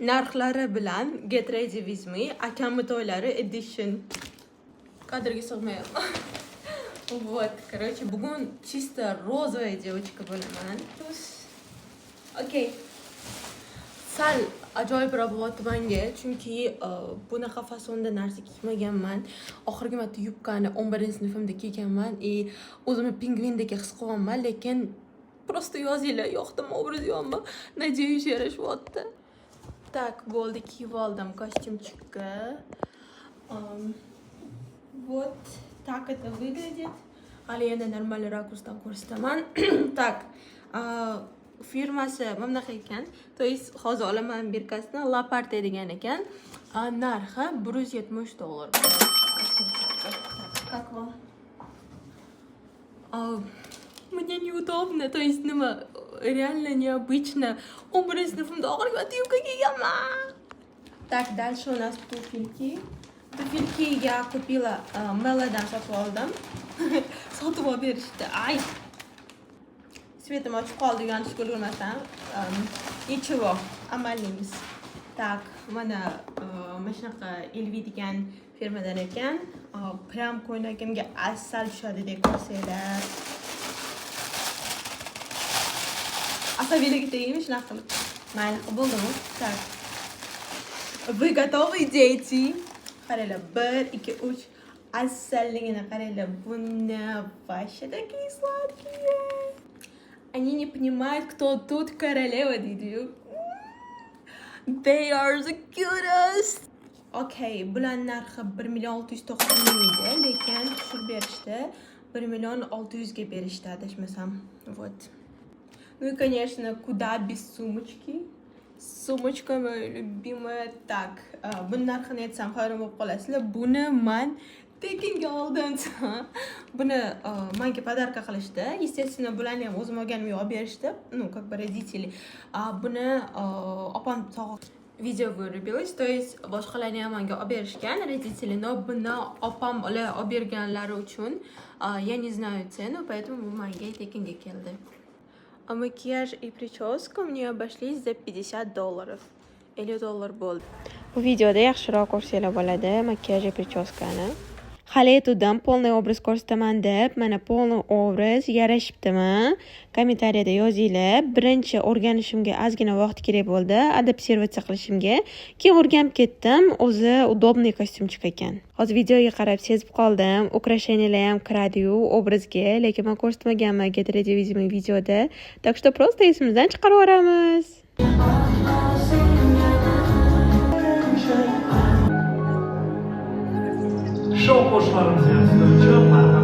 narxlari bilan Get Ready With Me akamni to'ylari edition. Kadrga sig'mayapman. Вот, короче, bugun чисто розовая девочка bo'laman. Okey. Sal ajoyibroq bo'lyapti menga, chunki bunaqa fasonda narsa kiymaganman. Oxirgi marta yubkani 11-sinfimda kiyganman va o'zimni pingvindek his qilyapman, lekin просто yozinglar, yoqdim obrazimni. Надеюсь, yarashyapti. Так, bo'ldi, kiyib oldim kostyumчикка. Вот так это выглядит. Hali yana normal rakursdan ko'rsataman. Так, firmasi mana bunaqa ekan. То есть hozir olaman birkasini Laparte degan ekan. Narxi $170. Как вам? Мне неудобно, то есть реально необычно. 11-sinfimda oxirgi marta yubka kiyganman. Так, дальше у нас туфельки. Туфельки я купила Meladan sotib oldim. Sotib olib berishdi. Ay. Svetim ochib qoldi, yanlishga ulgurmasam. Nичего, amallaymiz. Так, mana shunaqa Elvi degan firmadan ekan. Prям ko'ylagimga asal tushadi deb ko'rsanglar. Asabiylarga tegaymi shunaqa qilib. Mayli, bo'ldimi? Так. Вы готовы, дети? Qaranglar, 1, 2, 3. Asalligini qaranglar. Buni вообще такие сладкие. Они не понимают, кто тут королева, deydi-yu. They are the cutest. Okay, bular narxi 1.690.000 edi, lekin tushirib berishdi. 1.600.000 ga berishdi, adashmasam. Вот. Ну и, конечно, куда без сумочки? Сумочка моя любимая. Так, buni narxini aytsam hayron bo'lib qolasizlar. Buni men tekinga oldim. Buni menga podarka qilishdi. Естественно, bularni ham o'zim olganimga olib berishdi. Ну, как бы родители. Buni opam sog'ib video vырубилась, то есть boshqalarni ham menga olib berishgan родители, но buni opam olib berganlari uchun я не знаю цену, поэтому bu menga tekinga keldi. А макияж и прическа мне обошлись за $50. $50 bo'ldi. Bu videoda yaxshiroq ko'rsanglar bo'ladi makiyaj va prическani. Hali aytdim полный obraz ko'rsataman deb, mana полный obraz yarashibdimi? Kommentariyada yozinglar. Birinchi o'rganishimga ozgina vaqt kerak bo'ldi, adaptatsiya qilishimga. Keyin o'rganib ketdim, o'zi удобный kostyumchik ekan. Hozir videoga qarab sezib qoldim, ukrasheniyalar ham kiradi-yu obrazga, lekin men ko'rsatmaganman Get Ready With Me videoda. Так что просто esimizdan chiqarib yuboramiz. Show qo'shiqlarimiz ham sizlar uchun